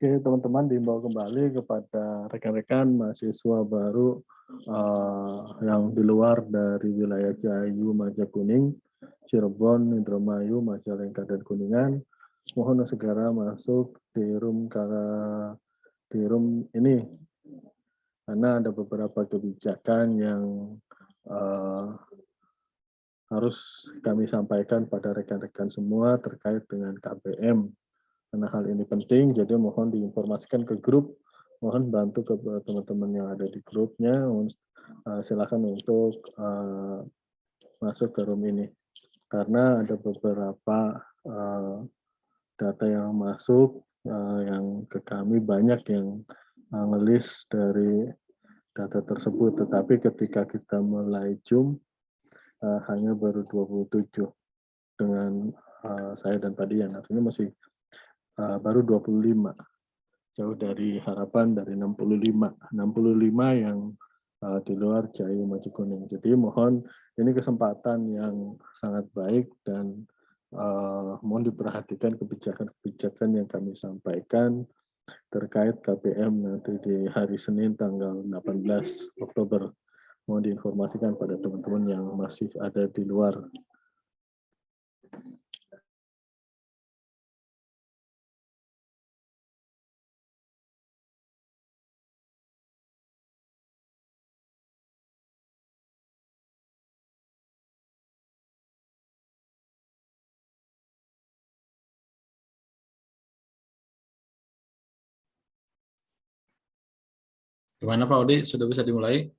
Oke, teman-teman diimbau kembali kepada rekan-rekan mahasiswa baru yang di luar dari wilayah Ciayu, Majakuning, Cirebon, Indramayu, Majalengka, dan Kuningan. Mohon segera masuk di room ini karena ada beberapa kebijakan yang harus kami sampaikan pada rekan-rekan semua terkait dengan KBM. Karena hal ini penting, jadi mohon diinformasikan ke grup, mohon bantu ke teman-teman yang ada di grupnya, silakan untuk masuk ke room ini. Karena ada beberapa data yang masuk, yang ke kami banyak yang ngelis dari data tersebut, tetapi ketika kita mulai Zoom, hanya baru 27 dengan saya dan Pak Dian, artinya masih baru 25, jauh dari harapan dari 65 yang di luar Ciayu Majakuning. Jadi mohon ini kesempatan yang sangat baik dan mohon diperhatikan kebijakan-kebijakan yang kami sampaikan terkait KBM nanti di hari Senin tanggal 18 Oktober. Mohon diinformasikan pada teman-teman yang masih ada di luar. Gimana Pak Odi, sudah bisa dimulai?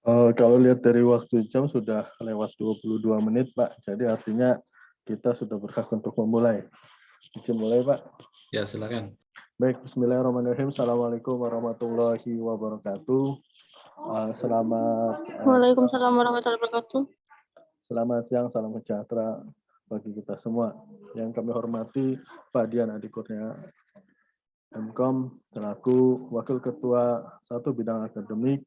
Kalau lihat dari waktu jam sudah lewat 22 menit Pak, jadi artinya kita sudah berhak untuk memulai. Izin mulai Pak. Ya silakan. Baik, bismillahirrahmanirrahim. Assalamualaikum warahmatullahi wabarakatuh. Waalaikumsalam warahmatullahi wabarakatuh. Selamat siang, salam sejahtera bagi kita semua. Yang kami hormati Pak Dian Adi Kurnia, MKOM, selaku Wakil Ketua 1 Bidang Akademik,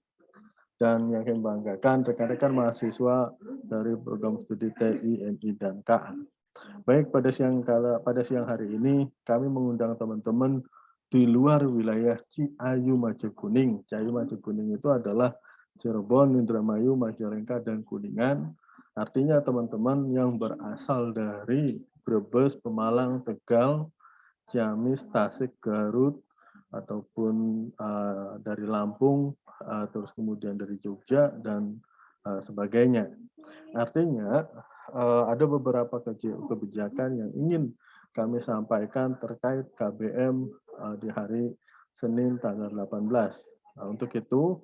dan yang kami banggakan rekan-rekan mahasiswa dari program studi TI, MI, dan KA. Baik, pada siang hari ini kami mengundang teman-teman di luar wilayah Ciayu Majakuning. Ciayu Majakuning itu adalah Cirebon, Indramayu, Majalengka, dan Kuningan. Artinya teman-teman yang berasal dari Brebes, Pemalang, Tegal, Ciamis, Tasik, Garut, ataupun dari Lampung, terus kemudian dari Jogja, dan sebagainya. Artinya ada beberapa kebijakan yang ingin kami sampaikan terkait KBM di hari Senin tanggal 18. Nah, untuk itu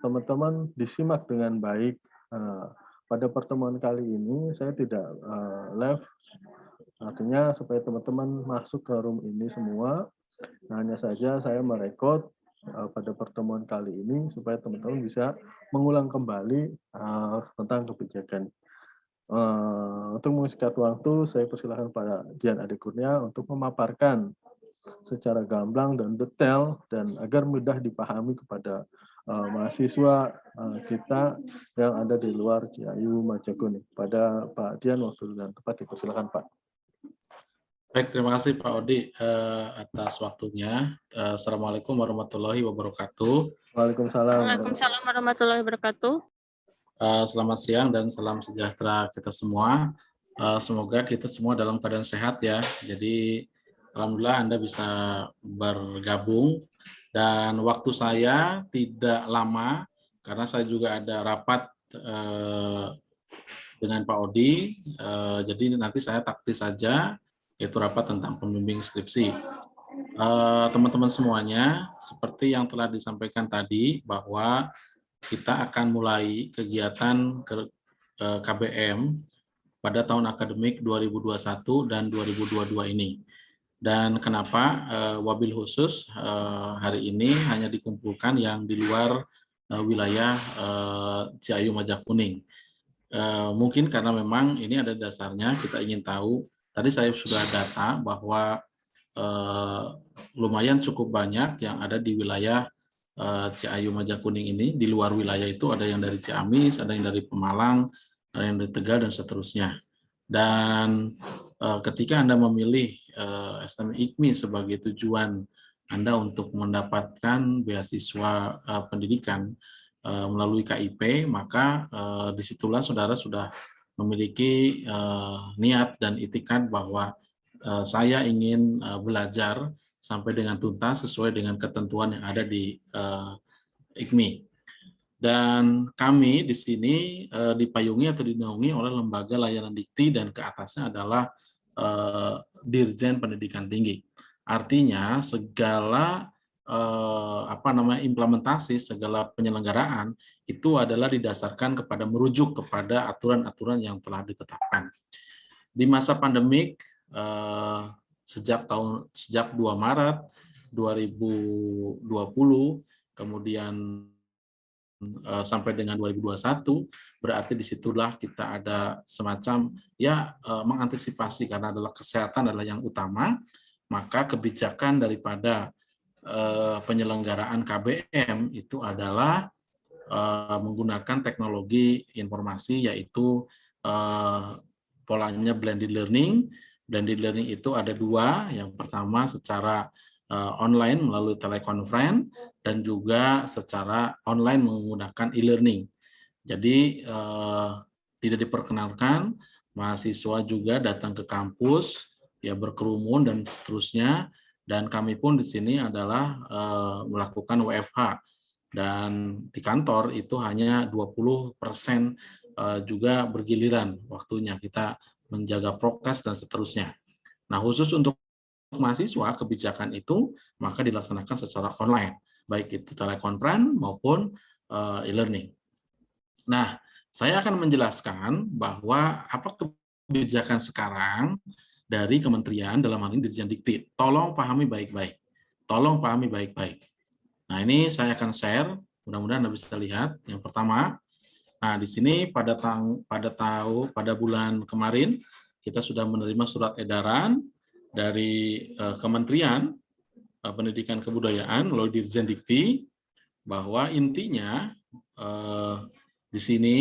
teman-teman disimak dengan baik. Pada pertemuan kali ini saya tidak live, artinya supaya teman-teman masuk ke room ini semua. Nah, hanya saja saya merekod pada pertemuan kali ini supaya teman-teman bisa mengulang kembali tentang kebijakan. Untuk mengisikan waktu, saya persilahkan pada Dian Adi Kurnia untuk memaparkan secara gamblang dan detail dan agar mudah dipahami kepada mahasiswa kita yang ada di luar Ciayu Majakuning. Pada Pak Dian, waktu dan tempat dipersilakan Pak. Baik, terima kasih Pak Odi atas waktunya. Assalamualaikum warahmatullahi wabarakatuh. Waalaikumsalam. Waalaikumsalam warahmatullahi wabarakatuh. Selamat siang dan salam sejahtera kita semua. Semoga kita semua dalam keadaan sehat ya. Jadi alhamdulillah Anda bisa bergabung dan waktu saya tidak lama karena saya juga ada rapat dengan Pak Odi. Jadi nanti saya taktis saja, yaitu rapat tentang pembimbing skripsi. Teman-teman semuanya, seperti yang telah disampaikan tadi bahwa kita akan mulai kegiatan KBM pada tahun akademik 2021 dan 2022 ini. Dan kenapa wabil khusus hari ini hanya dikumpulkan yang di luar wilayah Ciayu Majakuning. Mungkin karena memang ini ada dasarnya, kita ingin tahu, tadi saya sudah data bahwa lumayan cukup banyak yang ada di wilayah Ciayu Majakuning ini. Di luar wilayah itu ada yang dari Ciamis, ada yang dari Pemalang, ada yang dari Tegal, dan seterusnya. Dan ketika Anda memilih STM IKMI sebagai tujuan Anda untuk mendapatkan beasiswa pendidikan melalui KIP, maka disitulah saudara sudah memiliki niat dan itikad bahwa saya ingin belajar sampai dengan tuntas sesuai dengan ketentuan yang ada di IKMI. Dan kami di sini dipayungi atau dinaungi oleh lembaga layanan dikti dan ke atasnya adalah Dirjen Pendidikan Tinggi. Artinya segala implementasi, segala penyelenggaraan itu adalah didasarkan kepada merujuk kepada aturan-aturan yang telah ditetapkan. Di masa pandemik sejak 2 Maret 2020 kemudian sampai dengan 2021, berarti disitulah kita ada semacam mengantisipasi karena adalah kesehatan adalah yang utama, maka kebijakan daripada penyelenggaraan KBM itu adalah menggunakan teknologi informasi, yaitu polanya blended learning. Blended learning itu ada 2, yang pertama secara online melalui telekonferensi dan juga secara online menggunakan e-learning. Jadi tidak diperkenalkan mahasiswa juga datang ke kampus, ya berkerumun dan seterusnya. Dan kami pun di sini adalah melakukan WFH. Dan di kantor itu hanya 20% juga bergiliran waktunya, kita menjaga prokes dan seterusnya. Nah, khusus untuk mahasiswa, kebijakan itu maka dilaksanakan secara online, baik itu telekonferensi maupun e-learning. Nah, saya akan menjelaskan bahwa apa kebijakan sekarang dari kementerian, dalam hal ini Dirjen Dikti. Tolong pahami baik-baik. Tolong pahami baik-baik. Nah, ini saya akan share, mudah-mudahan Anda bisa lihat. Yang pertama, nah di sini pada bulan kemarin kita sudah menerima surat edaran dari Kementerian Pendidikan Kebudayaan melalui Dirjen Dikti, bahwa intinya di sini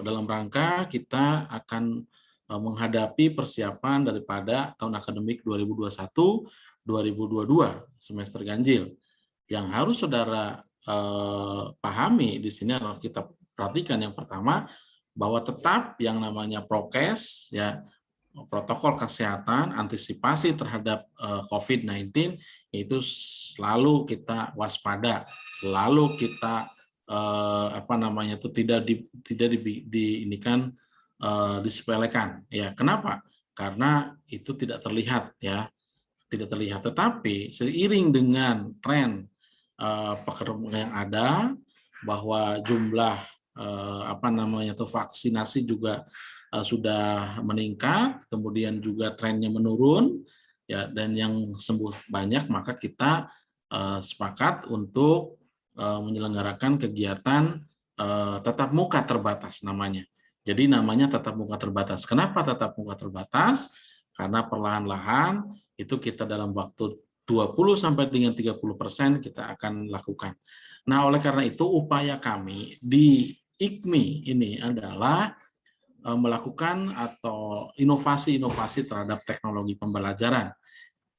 dalam rangka kita akan menghadapi persiapan daripada tahun akademik 2021-2022 semester ganjil. Yang harus saudara pahami di sini adalah kita perhatikan yang pertama bahwa tetap yang namanya prokes, ya, protokol kesehatan, antisipasi terhadap COVID-19 itu selalu kita waspada, selalu kita disepelekan. Ya, kenapa? Karena itu tidak terlihat, ya, tidak terlihat. Tetapi seiring dengan tren pekerjaan yang ada, bahwa jumlah vaksinasi juga sudah meningkat, kemudian juga trennya menurun, ya, dan yang sembuh banyak, maka kita sepakat untuk menyelenggarakan kegiatan tatap muka terbatas namanya. Jadi namanya tatap muka terbatas. Kenapa tatap muka terbatas? Karena perlahan-lahan itu kita dalam waktu 20 sampai dengan 30% kita akan lakukan. Nah, oleh karena itu upaya kami di IKMI ini adalah melakukan atau inovasi-inovasi terhadap teknologi pembelajaran,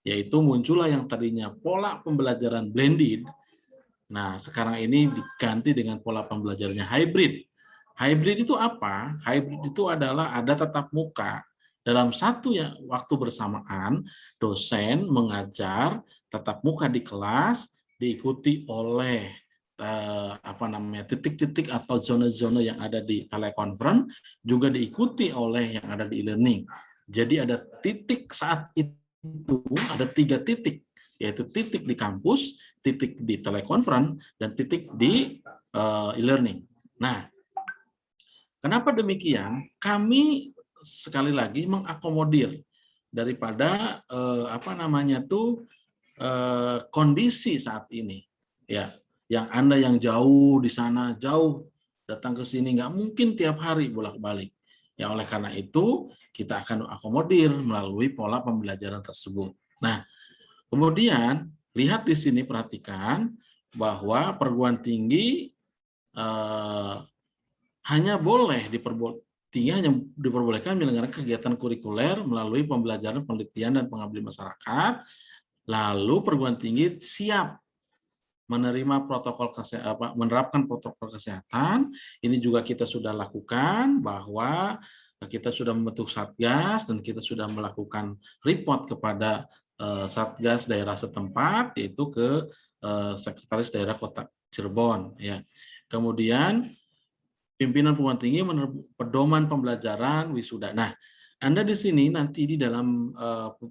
yaitu muncullah yang tadinya pola pembelajaran blended. Nah, sekarang ini diganti dengan pola pembelajarannya hybrid. Hybrid itu apa? Hybrid itu adalah ada tatap muka. Dalam satu waktu bersamaan, dosen mengajar tatap muka di kelas, diikuti oleh titik-titik atau zona-zona yang ada di telekonferensi, juga diikuti oleh yang ada di e-learning. Jadi ada titik saat itu, ada 3 titik, yaitu titik di kampus, titik di telekonferensi, dan titik di e-learning. Nah, kenapa demikian? Kami sekali lagi mengakomodir daripada kondisi saat ini, ya. Yang Anda yang jauh di sana, jauh datang ke sini, nggak mungkin tiap hari bolak-balik. Ya, oleh karena itu kita akan akomodir melalui pola pembelajaran tersebut. Nah, kemudian lihat di sini, perhatikan bahwa perguruan tinggi hanya boleh 3 hanya diperbolehkan menyelenggarakan kegiatan kurikuler melalui pembelajaran, penelitian, dan pengabdian masyarakat. Lalu perguruan tinggi siap menerima protokol kesehatan, menerapkan protokol kesehatan. Ini juga kita sudah lakukan, bahwa kita sudah membentuk satgas dan kita sudah melakukan report kepada satgas daerah setempat, yaitu ke Sekretaris Daerah Kota Cirebon. Ya. Kemudian pimpinan perguruan tinggi pedoman pembelajaran wisuda. Nah, Anda di sini nanti di dalam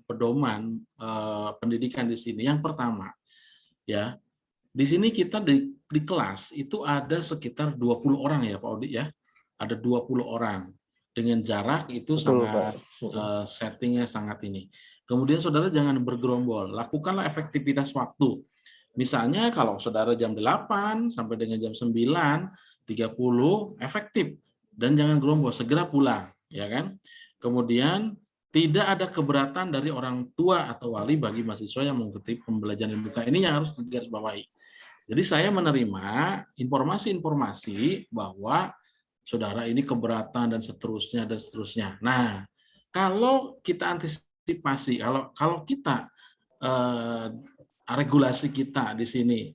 pedoman pendidikan di sini, yang pertama, ya, di sini kita di kelas itu ada sekitar 20 orang ya Pak Odi ya, ada 20 orang dengan jarak itu sangat settingnya sangat ini. Kemudian saudara jangan bergerombol, lakukanlah efektivitas waktu. Misalnya kalau saudara jam 8 sampai dengan jam 9:30 efektif, dan jangan gerombol, segera pulang, ya kan? Kemudian tidak ada keberatan dari orang tua atau wali bagi mahasiswa yang mengikuti pembelajaran muka. Ini yang harus digarisbawahi. Jadi saya menerima informasi-informasi bahwa saudara ini keberatan dan seterusnya dan seterusnya. Nah, kalau kita antisipasi, kalau kita regulasi kita di sini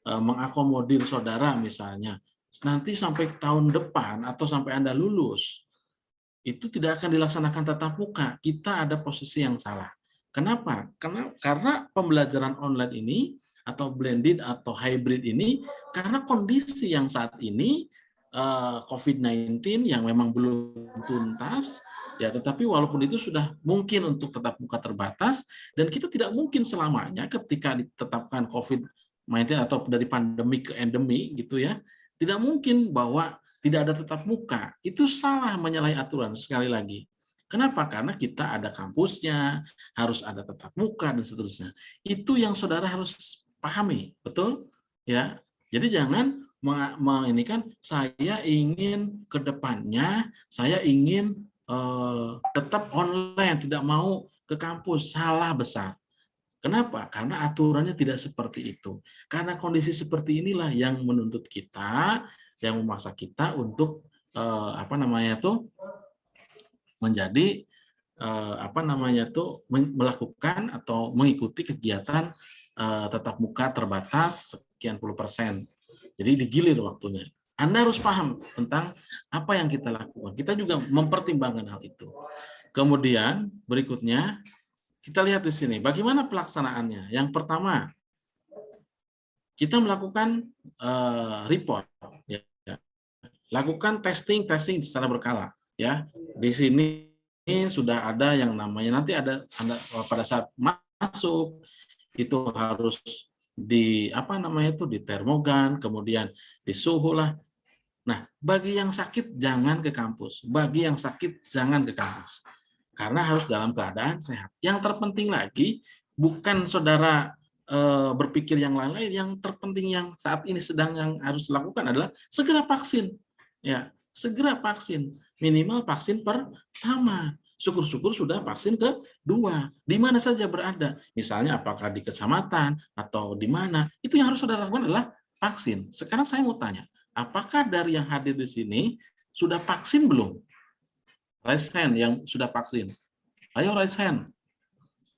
mengakomodir saudara misalnya, nanti sampai tahun depan atau sampai Anda lulus, itu tidak akan dilaksanakan tatap muka. Kita ada posisi yang salah. Kenapa? Karena pembelajaran online ini, atau blended atau hybrid ini, karena kondisi yang saat ini, COVID-19 yang memang belum tuntas, ya, tetapi walaupun itu sudah mungkin untuk tatap muka terbatas, dan kita tidak mungkin selamanya ketika ditetapkan COVID-19 atau dari pandemi ke endemi gitu ya, tidak mungkin bahwa tidak ada tatap muka. Itu salah, menyalahi aturan sekali lagi. Kenapa? Karena kita ada kampusnya, harus ada tatap muka dan seterusnya. Itu yang saudara harus pahami, betul? Ya. Jadi jangan ini kan saya ingin ke depannya, saya ingin tetap online, tidak mau ke kampus. Salah besar. Kenapa? Karena aturannya tidak seperti itu. Karena kondisi seperti inilah yang menuntut kita, yang memaksa kita untuk menjadi melakukan atau mengikuti kegiatan tatap muka terbatas sekian puluh %. Jadi digilir waktunya. Anda harus paham tentang apa yang kita lakukan. Kita juga mempertimbangkan hal itu. Kemudian berikutnya kita lihat di sini bagaimana pelaksanaannya. Yang pertama, kita melakukan report, ya. Lakukan testing secara berkala, ya. Di sini sudah ada yang namanya, nanti ada pada saat masuk itu harus di di termogan, kemudian di suhu lah. Nah, bagi yang sakit jangan ke kampus, bagi yang sakit jangan ke kampus. Karena harus dalam keadaan sehat. Yang terpenting lagi, bukan saudara berpikir yang lain-lain, yang terpenting yang saat ini sedang yang harus dilakukan adalah segera vaksin. Ya, segera vaksin. Minimal vaksin pertama. Syukur-syukur sudah vaksin kedua. Di mana saja berada. Misalnya apakah di kecamatan atau di mana. Itu yang harus saudara lakukan adalah vaksin. Sekarang saya mau tanya, apakah dari yang hadir di sini sudah vaksin belum? Raise hand yang sudah vaksin. Ayo raise hand.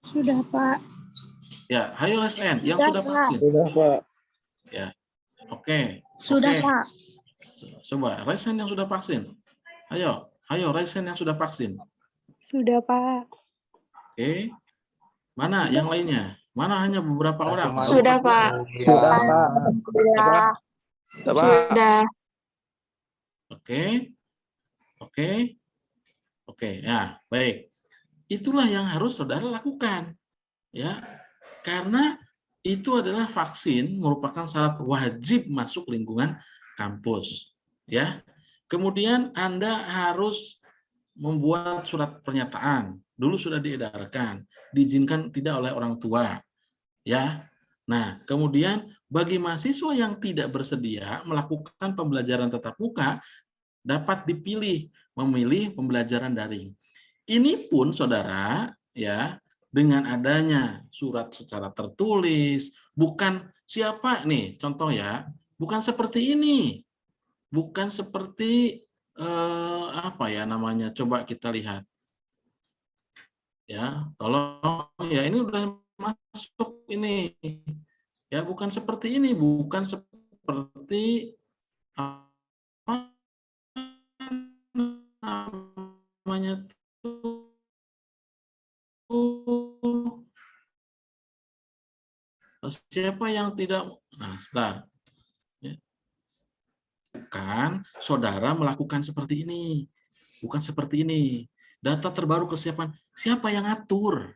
Sudah, Pak. Ya, ayo raise hand yang sudah vaksin. Sudah, Pak. Ya. Oke. Sudah, Oke. Pak. Coba raise hand yang sudah vaksin. Ayo raise hand yang sudah vaksin. Sudah, Pak. Oke. Mana yang lainnya? Mana hanya beberapa orang? Sudah, Pak. Sudah, Pak. Sudah. Oke, ya, baik. Itulah yang harus saudara lakukan. Ya. Karena itu adalah vaksin merupakan syarat wajib masuk lingkungan kampus. Ya. Kemudian Anda harus membuat surat pernyataan. Dulu sudah diedarkan, diizinkan tidak oleh orang tua. Ya. Nah, kemudian bagi mahasiswa yang tidak bersedia melakukan pembelajaran tatap muka, dapat dipilih memilih pembelajaran daring. Ini pun saudara, ya, dengan adanya surat secara tertulis, bukan siapa nih, contoh ya, bukan seperti ini, bukan seperti apa ya namanya? Coba kita lihat. Ya, tolong ya ini udah masuk ini. Ya, bukan seperti ini, bukan seperti apa namanya tuh siapa yang tidak sebentar. Ya, kan saudara melakukan seperti ini, bukan seperti ini. Data terbaru kesiapan, siapa yang ngatur?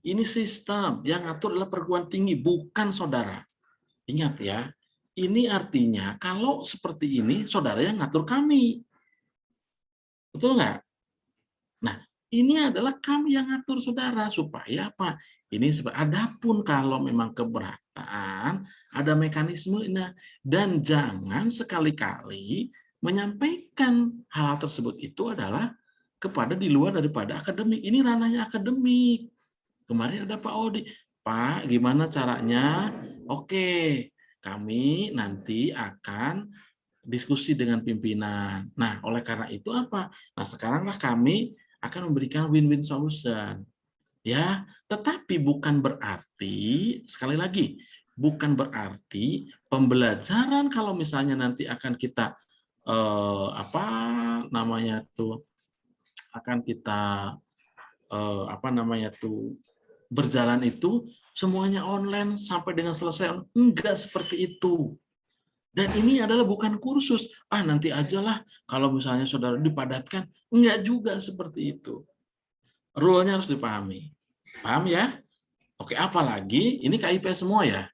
Ini sistem, yang ngatur adalah perguruan tinggi, bukan saudara. Ingat ya, ini artinya kalau seperti ini, saudara yang ngatur kami. Betul nggak? Nah, ini adalah kami yang ngatur saudara, supaya apa? Ini adapun kalau memang keberatan, ada mekanismenya. Dan jangan sekali-kali menyampaikan hal tersebut itu adalah kepada di luar daripada akademik. Ini ranahnya akademik. Kemarin ada Pak Odi. Pak, gimana caranya? Oke, kami nanti akan diskusi dengan pimpinan. Nah, oleh karena itu apa? Nah, sekaranglah kami akan memberikan win-win solution. Ya, tetapi bukan berarti, sekali lagi, bukan berarti pembelajaran kalau misalnya nanti akan kita apa namanya tuh akan kita apa namanya tuh berjalan itu semuanya online sampai dengan selesai. Enggak seperti itu. Dan ini adalah bukan kursus. Nanti ajalah kalau misalnya saudara dipadatkan. Enggak juga seperti itu. Rule-nya harus dipahami. Paham ya? Oke, apalagi ini KIP semua ya.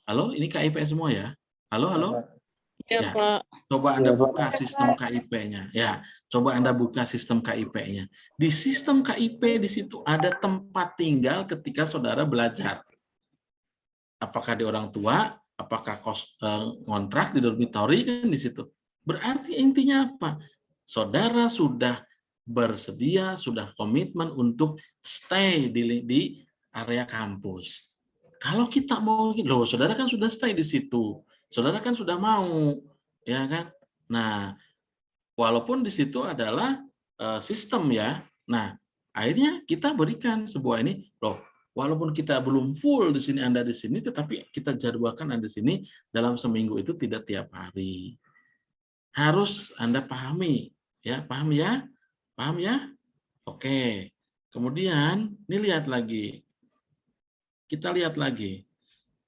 Halo, ini KIP semua ya. Halo, halo. Ya, Ya. Pak. Coba Anda buka sistem KIP-nya. Ya, coba Anda buka sistem KIP-nya. Di sistem KIP di situ ada tempat tinggal ketika saudara belajar. Apakah di orang tua, apakah kontrak di dormitory kan di situ. Berarti intinya apa? Saudara sudah bersedia, sudah komitmen untuk stay di area kampus. Kalau kita mau, loh saudara kan sudah stay di situ. Saudara kan sudah mau, ya kan? Nah, walaupun di situ adalah sistem ya. Nah, akhirnya kita berikan sebuah ini, loh, walaupun kita belum full di sini, Anda di sini, tetapi kita jadwalkan Anda di sini dalam seminggu itu tidak tiap hari. Harus Anda pahami, ya, paham ya? Paham ya? Oke. Kemudian, ini lihat lagi. Kita lihat lagi.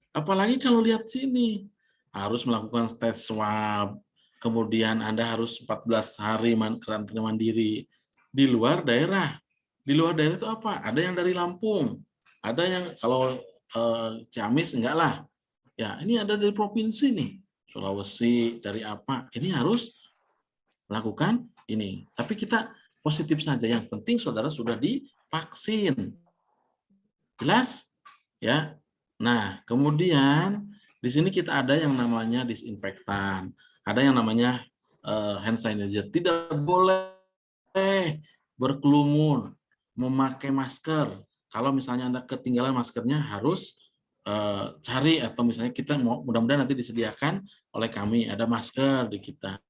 Apalagi kalau lihat sini, harus melakukan tes swab, kemudian Anda harus 14 hari karantina mandiri di luar daerah. Di luar daerah itu apa? Ada yang dari Lampung, ada yang kalau Ciamis enggak lah. Ya, ini ada dari provinsi nih, Sulawesi, dari apa? Ini harus melakukan ini. Tapi kita positif saja. Yang penting saudara sudah divaksin. Jelas? Ya. Nah, kemudian di sini kita ada yang namanya disinfektan, ada yang namanya hand sanitizer. Tidak boleh berkerumun, memakai masker. Kalau misalnya Anda ketinggalan maskernya harus cari, atau misalnya kita mau, mudah-mudahan nanti disediakan oleh kami ada masker di kita.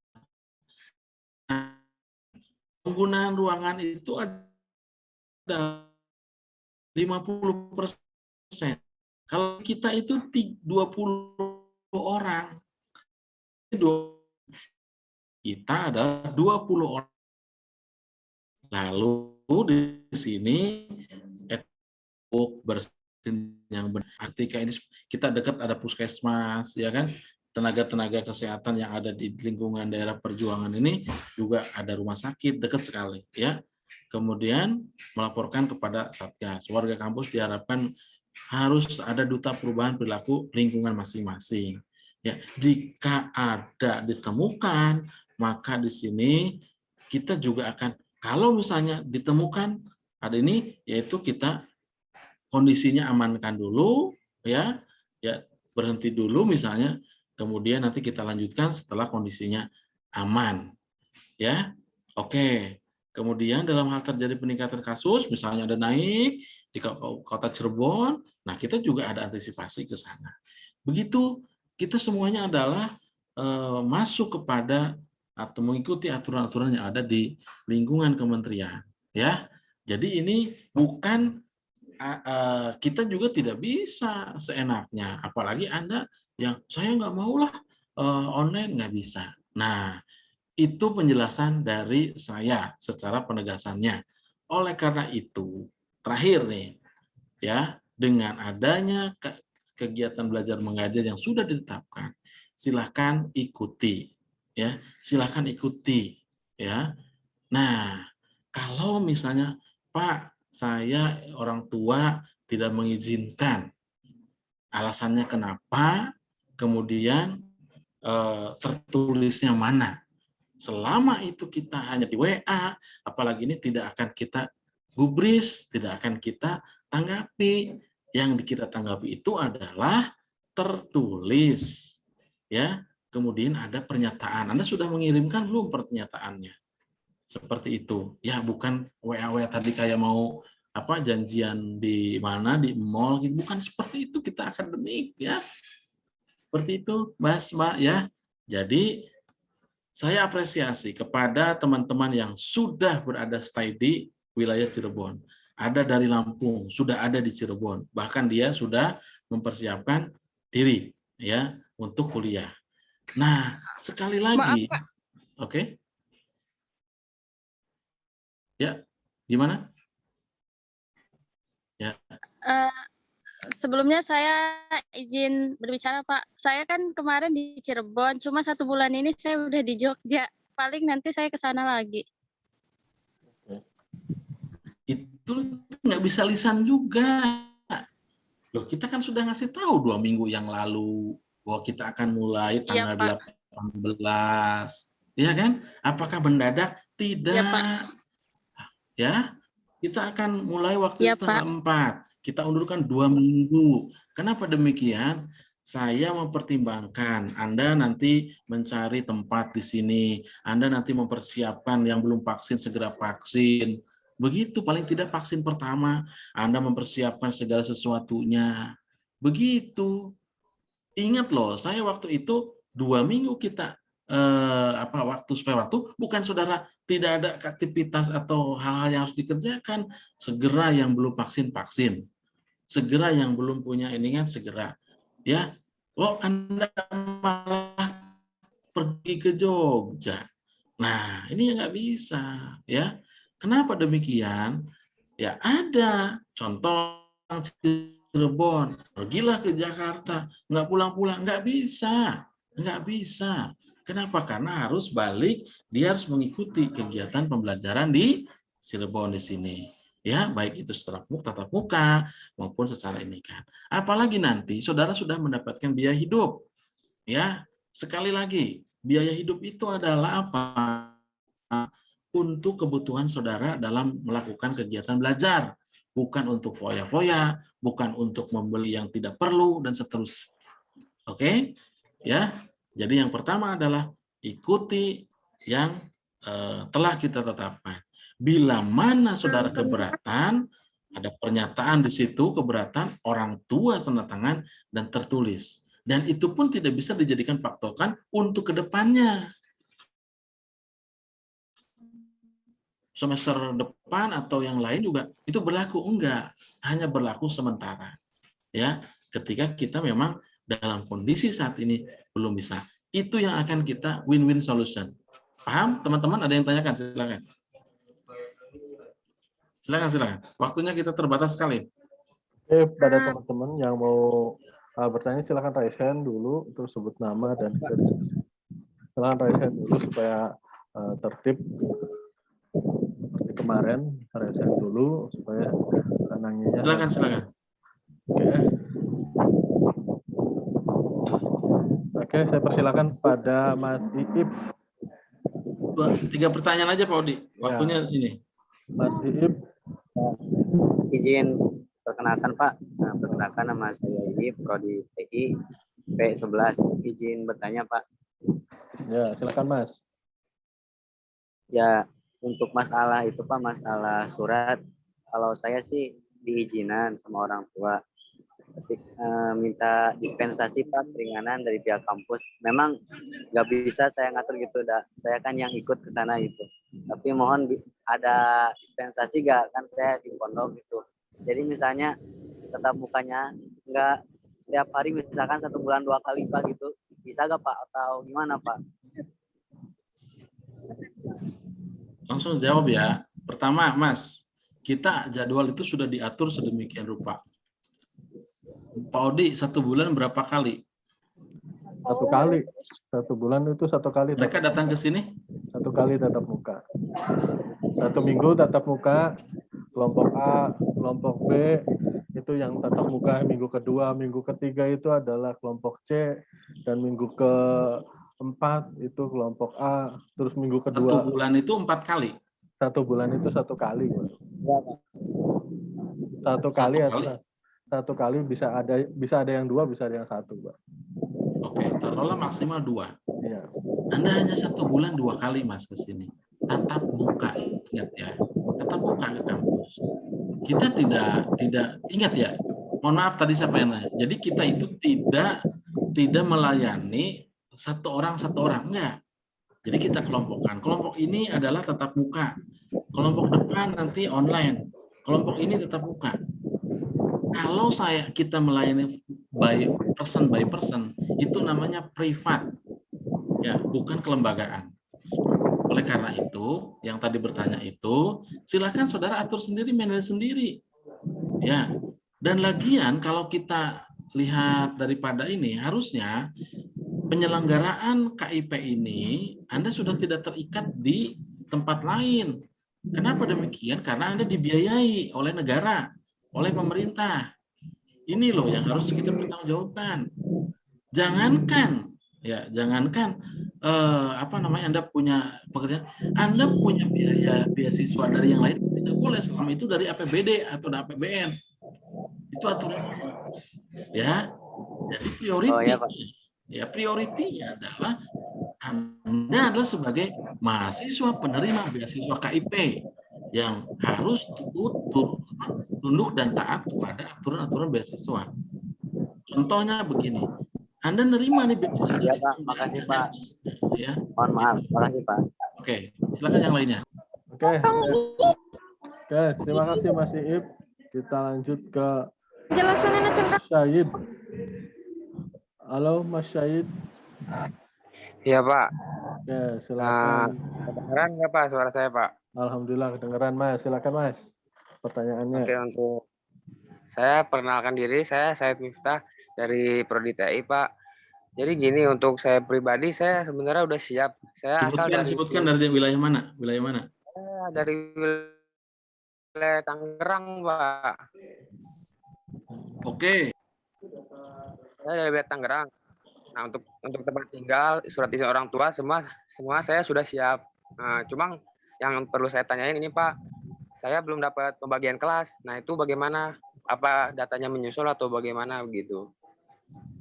Penggunaan ruangan itu ada 50%. Kalau kita itu 20 orang, kita ada 20 orang. Lalu di sini bersin yang benar. Ketika ini kita dekat ada puskesmas, ya kan? Tenaga-tenaga kesehatan yang ada di lingkungan daerah perjuangan ini juga ada rumah sakit dekat sekali, ya. Kemudian melaporkan kepada Satgas. Warga kampus diharapkan harus ada duta perubahan perilaku lingkungan masing-masing. Ya, jika ada ditemukan, maka di sini kita juga akan, kalau misalnya ditemukan ada ini, yaitu kita kondisinya amankan dulu, ya berhenti dulu misalnya, kemudian nanti kita lanjutkan setelah kondisinya aman, ya. Oke. Kemudian dalam hal terjadi peningkatan kasus, misalnya ada naik di kota Cirebon, nah kita juga ada antisipasi ke sana. Begitu kita semuanya adalah masuk kepada atau mengikuti aturan-aturan yang ada di lingkungan kementerian, ya. Jadi ini bukan kita juga tidak bisa seenaknya, apalagi Anda yang saya nggak maulah online, nggak bisa. Nah, itu penjelasan dari saya secara penegasannya. Oleh karena itu, terakhir nih, ya, dengan adanya kegiatan belajar mengajar yang sudah ditetapkan, silakan ikuti, ya, silakan ikuti, ya. Nah, kalau misalnya Pak, saya orang tua tidak mengizinkan, alasannya kenapa, kemudian tertulisnya mana. Selama itu kita hanya di WA, apalagi ini tidak akan kita gubris, tidak akan kita tanggapi. Yang kita tanggapi itu adalah tertulis, ya. Kemudian ada pernyataan. Anda sudah mengirimkan belum pernyataannya? Seperti itu. Ya, bukan WA tadi kayak mau apa janjian di mana di mall gitu. Bukan seperti itu, kita akademik, ya. Seperti itu, Mbak, ya. Jadi saya apresiasi kepada teman-teman yang sudah berada stay di wilayah Cirebon. Ada dari Lampung, sudah ada di Cirebon. Bahkan dia sudah mempersiapkan diri, ya, untuk kuliah. Nah, sekali lagi, Maaf, Pak. oke? Ya, gimana? Ya. Sebelumnya saya izin berbicara, Pak. Saya kan kemarin di Cirebon, cuma 1 bulan ini saya udah di Jogja. Paling nanti saya ke sana lagi. Itu nggak bisa lisan juga. Loh, kita kan sudah ngasih tahu 2 minggu yang lalu bahwa kita akan mulai Iya, tanggal Pak. 18. Ya kan? Apakah mendadak? Tidak. Iya, Pak. Ya, kita akan mulai waktu Iya, itu tanggal 4. Kita undurkan 2 minggu. Kenapa demikian? Saya mempertimbangkan Anda nanti mencari tempat di sini. Anda nanti mempersiapkan yang belum vaksin segera vaksin. Begitu, paling tidak vaksin pertama. Anda mempersiapkan segala sesuatunya. Begitu. Ingat loh, saya waktu itu 2 minggu kita spare waktu, bukan saudara tidak ada aktivitas atau hal-hal yang harus dikerjakan. Segera yang belum vaksin, segera yang belum punya ini kan segera, ya. Lo Anda malah pergi ke Jogja. Nah, ini nggak bisa, ya. Kenapa demikian? Ya ada contoh Cirebon, pergilah ke Jakarta, nggak pulang-pulang, nggak bisa. Kenapa? Karena harus balik, dia harus mengikuti kegiatan pembelajaran di Cirebon di sini. Ya, baik itu secara tatap muka maupun secara ini kan. Apalagi nanti saudara sudah mendapatkan biaya hidup. Ya, sekali lagi, biaya hidup itu adalah apa? Untuk kebutuhan saudara dalam melakukan kegiatan belajar, bukan untuk foya-foya, bukan untuk membeli yang tidak perlu dan seterusnya. Oke? Ya. Jadi yang pertama adalah ikuti yang telah kita tetapkan. Bila mana saudara keberatan, ada pernyataan di situ keberatan, orang tua tanda tangan dan tertulis. Dan itu pun tidak bisa dijadikan patokan untuk kedepannya. Semester depan atau yang lain juga itu berlaku, enggak, hanya berlaku sementara. Ya, ketika kita memang dalam kondisi saat ini belum bisa. Itu yang akan kita win-win solution. Paham, teman-teman? Ada yang tanyakan? Silakan. Silakan. Waktunya kita terbatas sekali. Pada teman-teman yang mau bertanya silakan raise hand dulu, terus sebut nama dan kita diskusi. Silakan raise hand dulu supaya tertib. Seperti kemarin, raise hand dulu supaya nanyanya. Silakan. Oke, saya persilakan pada Mas Iip. 3 pertanyaan aja Pak Odi. Waktunya ya. Ini. Mas Iip. Izin perkenalkan Pak. Perkenalkan nama saya Iip, Prodi TI P11. Izin bertanya Pak. Ya, silakan Mas. Ya, untuk masalah itu Pak, masalah surat. Kalau saya sih diizinan sama orang tua. minta dispensasi Pak, keringanan dari pihak kampus. Memang nggak bisa saya ngatur gitu, saya kan yang ikut ke sana gitu. Tapi mohon ada dispensasi nggak, kan saya di pondok gitu. Jadi misalnya tetap mukanya nggak setiap hari, misalkan 1 bulan 2 kali Pak gitu. Bisa nggak Pak atau gimana Pak? Langsung jawab ya. Pertama, Mas, kita jadwal itu sudah diatur sedemikian rupa. Pak Odi, 1 bulan berapa kali? 1 kali. 1 bulan itu 1 kali. Mereka datang ke sini? 1 kali tatap muka. 1 minggu tatap muka, kelompok A, kelompok B, itu yang tatap muka minggu kedua, minggu ketiga itu adalah kelompok C, dan minggu keempat itu kelompok A, terus minggu 1 kedua. bulan itu 4 kali? 1 bulan itu 1 kali. 1 kali atau 1 kali bisa ada yang 2, bisa ada yang 1, Pak. Oke, taruhlah maksimal 2. Iya. Anda hanya 1 bulan 2 kali Mas ke sini. Tatap muka, ingat ya. Tatap muka ke kampus. Kita tidak ingat ya. Mohon maaf tadi siapa yang nanya. Jadi kita itu tidak melayani satu orang enggak. Jadi kita kelompokkan. Kelompok ini adalah tatap muka. Kelompok depan nanti online. Kelompok ini tatap muka. Kalau kita melayani by person, itu namanya privat. Ya, bukan kelembagaan. Oleh karena itu, yang tadi bertanya itu, silakan saudara atur sendiri, manage sendiri. Ya. Dan lagian kalau kita lihat daripada ini, harusnya penyelenggaraan KIP ini Anda sudah tidak terikat di tempat lain. Kenapa demikian? Karena Anda dibiayai oleh negara, oleh pemerintah. Ini loh yang harus kita pertanggungjawabkan. Jangankan Anda punya pekerjaan, Anda punya biaya beasiswa dari yang lain tidak boleh selama itu dari APBD atau dari APBN. Itu aturan. Ya. Jadi prioritinya adalah Anda adalah sebagai mahasiswa penerima beasiswa KIP yang harus tunduk dan taat kepada aturan-aturan beasiswa. Contohnya begini, Anda nerima nih beasiswa. Ya Pak, makasih Pak. Ya. Mohon maaf, makasih Pak. Oke, silakan yang lainnya. Oke, terima kasih Mas Iib. Kita lanjut ke Syahid. Halo Mas Syahid. Iya Pak. Oke, silakan. Kedengeran nggak Pak suara saya Pak? Alhamdulillah kedengeran Mas. Silakan Mas. Pertanyaannya. Oke, untuk saya perkenalkan diri, saya Said Miftah dari Prodi TI Pak. Jadi gini, untuk saya pribadi saya sebenarnya udah siap. Saya Sebutkan dari wilayah mana? Wilayah mana? Saya dari wilayah Tangerang Pak. Oke. Saya dari wilayah Tangerang. Nah, untuk tempat tinggal, surat izin orang tua, semua saya sudah siap. Nah, cuma yang perlu saya tanyain ini Pak, saya belum dapat pembagian kelas. Nah, itu bagaimana? Apa datanya menyusul atau bagaimana begitu?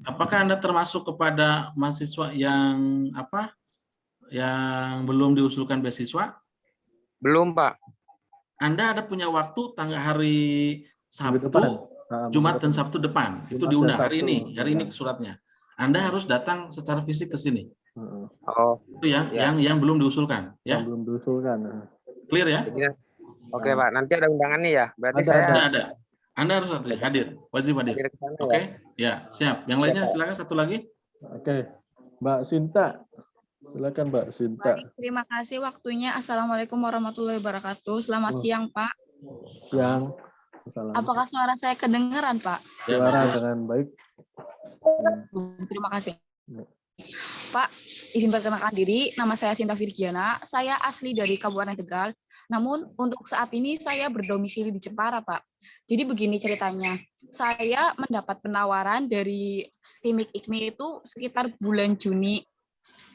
Apakah Anda termasuk kepada mahasiswa yang belum diusulkan beasiswa? Belum, Pak. Anda ada punya waktu tanggal hari Sabtu, Jumat dan Sabtu depan. Itu diundang hari ini suratnya. Anda harus datang secara fisik ke sini. Oh. Itu yang belum diusulkan, ya. Yang belum diusulkan. Clear ya? Oke, Pak. Nanti ada undangannya ya? Berarti ada. Anda harus hadir, wajib hadir. Oke, ya siap. Yang lainnya silakan satu lagi. Oke, Mbak Sinta. Silakan Mbak Sinta. Baik, terima kasih waktunya. Assalamualaikum warahmatullahi wabarakatuh. Selamat siang, Pak. Siang. Apakah suara saya kedengeran, Pak? Suara dengan baik. Terima kasih. Pak, izin perkenalkan diri. Nama saya Sinta Virgiana. Saya asli dari Kabupaten Tegal. Namun untuk saat ini saya berdomisili di Jepara, Pak. Jadi begini ceritanya, saya mendapat penawaran dari STIMIK IKMI itu sekitar bulan Juni,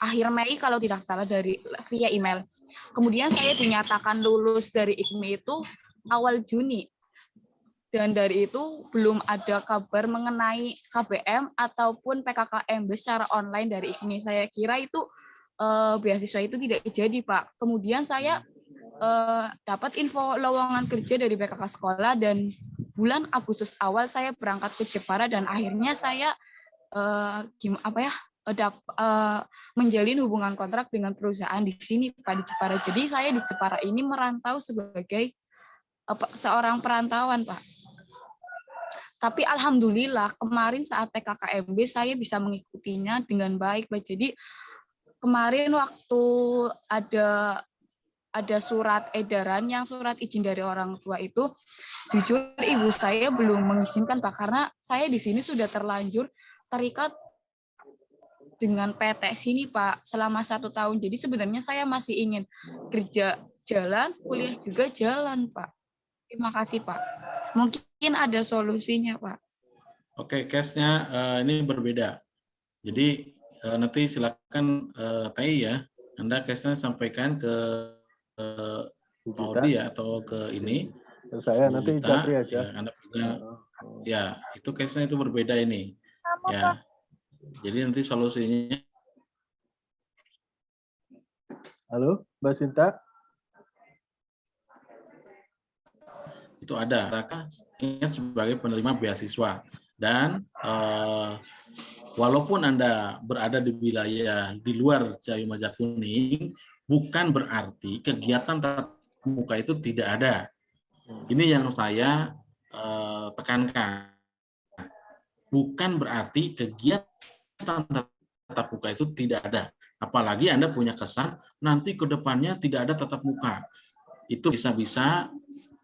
akhir Mei kalau tidak salah via email. Kemudian saya dinyatakan lulus dari IKMI itu awal Juni. Dan dari itu belum ada kabar mengenai KBM ataupun PKKM secara online dari IKMI. Saya kira itu beasiswa itu tidak jadi, Pak. Kemudian saya dapat info lowongan kerja dari PKK sekolah dan bulan Agustus awal saya berangkat ke Jepara dan akhirnya saya menjalin hubungan kontrak dengan perusahaan di sini Pak, di Jepara. Jadi saya di Jepara ini merantau sebagai seorang perantauan Pak. Tapi alhamdulillah kemarin saat PKKMB saya bisa mengikutinya dengan baik Pak. Jadi kemarin waktu ada surat edaran yang surat izin dari orang tua itu, jujur ibu saya belum mengizinkan Pak, karena saya di sini sudah terlanjur terikat dengan PT sini Pak selama 1 tahun. Jadi sebenarnya saya masih ingin kerja jalan, kuliah juga jalan Pak. Terima kasih Pak. Mungkin ada solusinya Pak. Oke, case-nya ini berbeda. Jadi nanti silakan Tai ya, Anda case-nya sampaikan ke Pak Odi ya, atau ke ini. Saya nanti Gita, Japri aja. ya, Anda pegang. Ya, itu case-nya itu berbeda ini. Ya. Jadi nanti solusinya. Halo, Mbak Sinta. Itu ada ingat sebagai penerima beasiswa, dan walaupun Anda berada di wilayah di luar Cayuma Kuning, bukan berarti kegiatan tatap muka itu tidak ada. Ini yang saya tekankan. Bukan berarti kegiatan tatap muka itu tidak ada. Apalagi Anda punya kesan nanti ke depannya tidak ada tatap muka. Itu bisa-bisa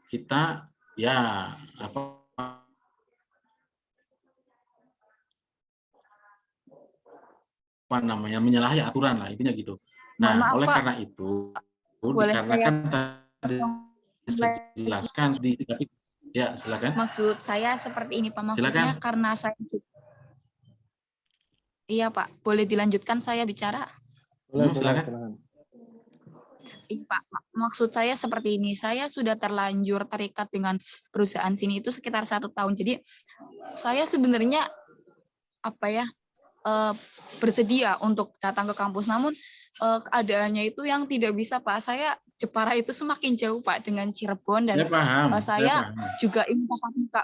kita ya apa namanya menyalahi aturan lah, intinya gitu. Nah, Maaf, oleh Pak. karena itu Boleh dikarenakan tadi dijelaskan di ya silakan. Maksud saya seperti ini Pak, maksudnya Silakan. karena saya iya Pak, boleh dilanjutkan saya bicara? Silakan. Iya Pak, maksud saya seperti ini, saya sudah terlanjur terikat dengan perusahaan sini itu sekitar 1 tahun. Jadi saya sebenarnya bersedia untuk datang ke kampus, namun keadaannya itu yang tidak bisa Pak. Saya Jepara itu semakin jauh Pak dengan Cirebon, dan saya juga ingin tatap muka.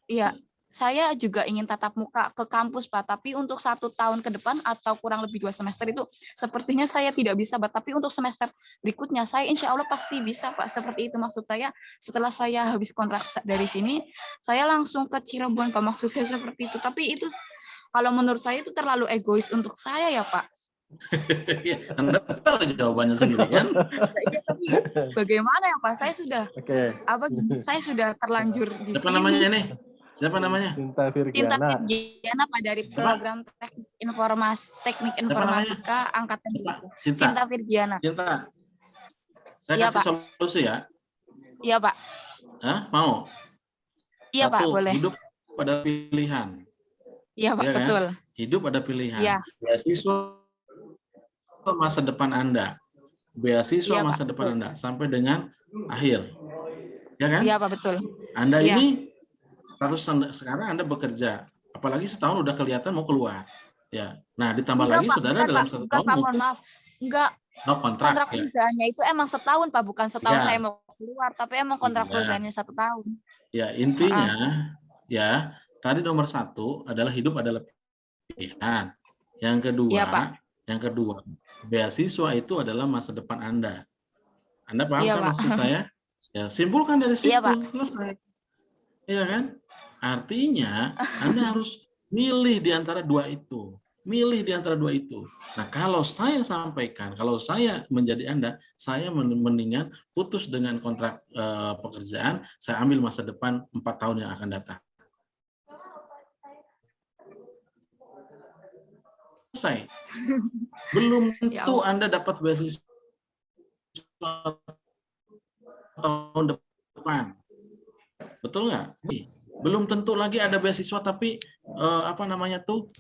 Iya, saya juga ingin tatap muka ke kampus Pak, tapi untuk 1 tahun ke depan atau kurang lebih 2 semester itu sepertinya saya tidak bisa Pak. Tapi untuk semester berikutnya saya insya Allah pasti bisa Pak. Seperti itu maksud saya. Setelah saya habis kontrak dari sini, saya langsung ke Cirebon Pak. Maksud saya seperti itu. Tapi itu kalau menurut saya itu terlalu egois untuk saya ya Pak. Anda tahu jawabannya sendiri kan? Iya, tapi bagaimana ya Pak? Saya sudah saya sudah terlanjur di Siapa sini. namanya nih? Siapa namanya? Sinta Sinta Virgiana. Virgiana Pak, dari program teknik informatika angkatan Sinta Virgiana. Sinta. Saya Iya, kasih Pak. solusi ya. Iya Pak. Hah? Mau? Iya Pak, boleh. Hidup pada pilihan. Iya Pak, Ya kan? betul. Hidup ada pilihan. Iya. Beasiswa masa depan Anda. Beasiswa Iya, masa Pak. depan Anda sampai dengan akhir. Ya kan? Iya Pak, betul. Anda Iya. ini harus sekarang Anda bekerja. Apalagi setahun udah kelihatan mau keluar. Ya. Nah, ditambah Enggak, lagi Pak, saudara bukan, dalam Pak. 1 Bukan, tahun Pak, mohon maaf. Enggak. kontrak. Kontrak perusahaannya itu emang setahun Pak, bukan setahun Iya. saya mau keluar, tapi emang kontrak Iya. perusahaannya 1 tahun. Ya, intinya ya, tadi nomor 1 adalah hidup adalah pilihan. Yang kedua, Iya, Pak. beasiswa itu adalah masa depan Anda. Anda paham Iya, kan Pak. maksud saya? Ya, simpulkan dari situ, Iya, Pak. selesai. Iya kan? Artinya Anda harus milih di antara 2 itu. Milih di antara 2 itu. Nah, kalau saya sampaikan, kalau saya menjadi Anda, saya mendingan putus dengan kontrak pekerjaan, saya ambil masa depan 4 tahun yang akan datang. Selesai. Belum tentu Anda dapat beasiswa tahun depan. Betul nggak? Belum tentu lagi ada beasiswa tapi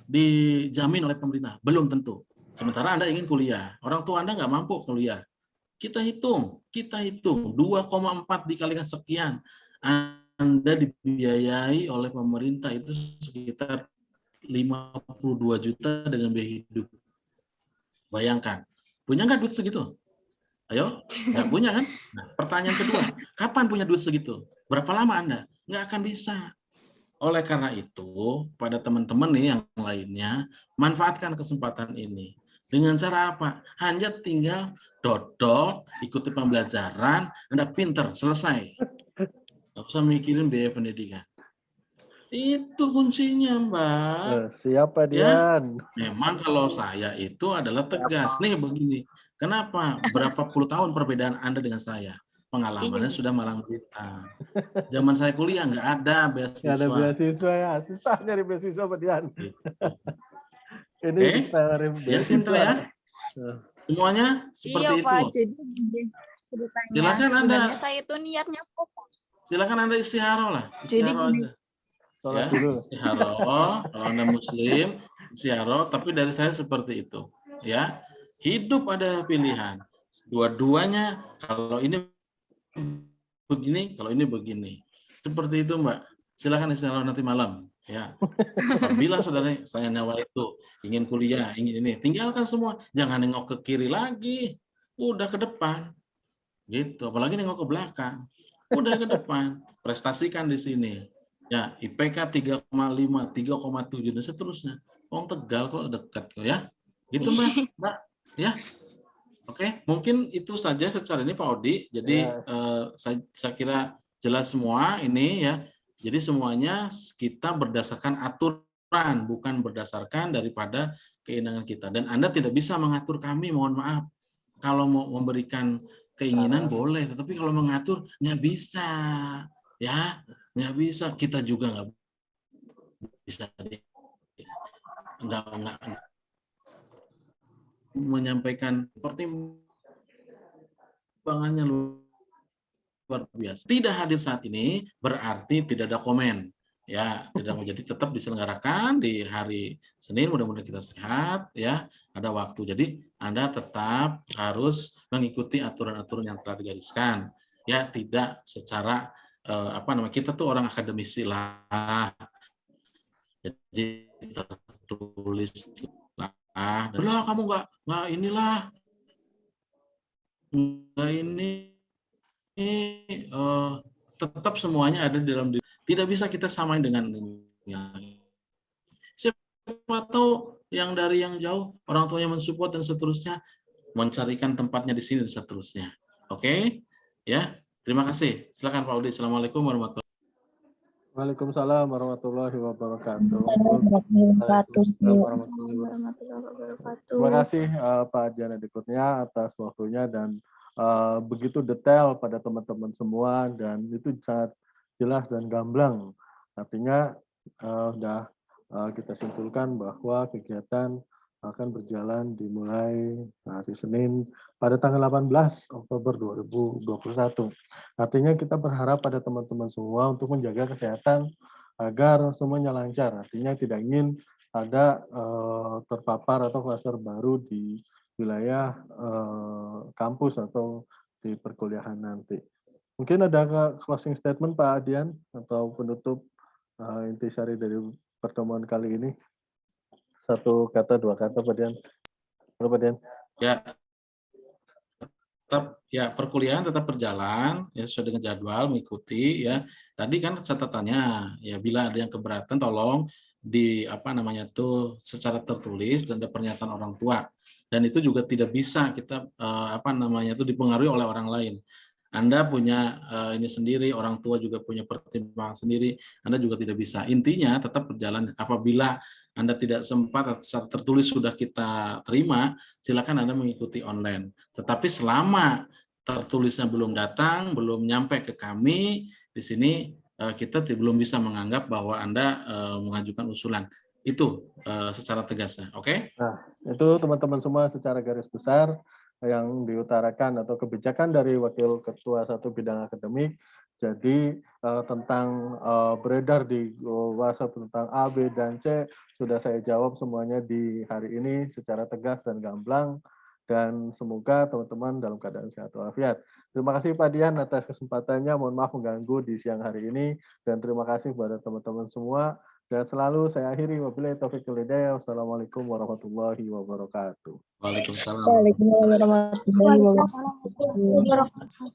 dijamin oleh pemerintah. Belum tentu. Sementara Anda ingin kuliah, orang tua Anda nggak mampu kuliah. Kita hitung 2,4 dikalikan sekian. Anda dibiayai oleh pemerintah itu sekitar 52 juta dengan biaya hidup. Bayangkan, punya nggak duit segitu? Ayo, nggak punya kan? Nah, pertanyaan kedua, kapan punya duit segitu? Berapa lama Anda? Nggak akan bisa. Oleh karena itu, pada teman-teman nih yang lainnya, manfaatkan kesempatan ini. Dengan cara apa? Hanya tinggal dodok, ikuti pembelajaran, Anda pinter, selesai. Nggak usah mikirin biaya pendidikan. Itu kuncinya, Mbak. Siapa Ya, Dian? memang kalau saya itu adalah tegas. Nih begini, kenapa? Berapa puluh tahun perbedaan Anda dengan saya? Pengalamannya Iya. sudah malang melintang. Zaman saya kuliah nggak ada Nggak ada beasiswa. beasiswa ya, susah nyari beasiswa Pak Dian. Gitu. Ini Oke. ditawarin Ya, Sinta beasiswa. ya. Semuanya seperti Iya itu. Pak, jadi ceritanya Silakan sebenarnya Anda, saya itu niatnya silakan Anda istiharo lah, jadi istiharo gini, aja. Sholat Ya, dulu. istiharo. Kalau Anda Muslim, istiharo. Tapi dari saya seperti itu. Ya, hidup ada pilihan. Dua-duanya. Kalau ini begini, kalau ini begini. Seperti itu, Mbak. Silakan istiharo nanti malam. Ya, apabila saudara saya nyawa itu ingin kuliah, ingin ini, tinggalkan semua. Jangan nengok ke kiri lagi. Udah ke depan. Gitu. Apalagi nengok ke belakang. Udah ke depan. Prestasikan di sini. Ya, IPK 3,5, 3,7 dan seterusnya. Wong Tegal kok dekat kok ya. Gitu Mbak. Ya. Oke, mungkin itu saja secara ini Pak Odi. Jadi saya kira jelas semua ini ya. Jadi semuanya kita berdasarkan aturan, bukan berdasarkan daripada keinginan kita. Dan Anda tidak bisa mengatur kami, mohon maaf. Kalau mau memberikan keinginan boleh, tetapi kalau mengatur nggak bisa. Ya, nggak bisa. Kita juga nggak bisa. Nggak menyampaikan pertimbangannya luar biasa. Tidak hadir saat ini berarti tidak ada komen. Ya, tidak mau, jadi tetap diselenggarakan di hari Senin, mudah-mudahan kita sehat ya, ada waktu. Jadi Anda tetap harus mengikuti aturan-aturan yang telah digariskan. Ya, tidak secara kita tuh orang akademisi lah. Jadi tertulis lah. Kamu nggak inilah nggak ini tetap semuanya ada di dalam diri. Tidak bisa kita samain dengan siapa tahu yang dari yang jauh orang tuanya mensupport dan seterusnya, mencarikan tempatnya di sini dan seterusnya. Oke? Ya. Terima kasih. Silakan Pak Udi. Assalamualaikum warahmatullahi wabarakatuh. Waalaikumsalam warahmatullahi wabarakatuh. Terima kasih Pak Dian Adikutnya atas waktunya dan begitu detail pada teman-teman semua, dan itu sangat jelas dan gamblang. Artinya sudah kita simpulkan bahwa kegiatan akan berjalan dimulai hari Senin pada tanggal 18 Oktober 2021. Artinya kita berharap pada teman-teman semua untuk menjaga kesehatan agar semuanya lancar. Artinya tidak ingin ada terpapar atau klaster baru di wilayah kampus atau di perkuliahan nanti. Mungkin ada closing statement Pak Adian atau penutup intisari dari pertemuan kali ini. Satu kata, dua kata Pak Dian. Pak Dian. Ya, tetap ya perkuliahan tetap berjalan ya sesuai dengan jadwal, mengikuti ya. Tadi kan catatannya ya, bila ada yang keberatan tolong di secara tertulis dan ada pernyataan orang tua. Dan itu juga tidak bisa kita dipengaruhi oleh orang lain. Anda punya ini sendiri, orang tua juga punya pertimbangan sendiri, Anda juga tidak bisa. Intinya tetap berjalan. Apabila Anda tidak sempat atau secara tertulis sudah kita terima, silakan Anda mengikuti online. Tetapi selama tertulisnya belum datang, belum nyampe ke kami, di sini kita belum bisa menganggap bahwa Anda mengajukan usulan. Itu secara tegasnya, oke? Nah, itu teman-teman semua secara garis besar yang diutarakan atau kebijakan dari Wakil Ketua 1 Bidang Akademik. Jadi tentang beredar di WhatsApp tentang A, B, dan C sudah saya jawab semuanya di hari ini secara tegas dan gamblang. Dan semoga teman-teman dalam keadaan sehat walafiat. Terima kasih Pak Dian atas kesempatannya. Mohon maaf mengganggu di siang hari ini. Dan terima kasih kepada teman-teman semua Sehat selalu. Saya akhiri. Wabillahi taufiq wal hidayah. Wassalamualaikum warahmatullahi wabarakatuh. Waalaikumsalam. Waalaikumsalam warahmatullahi wabarakatuh.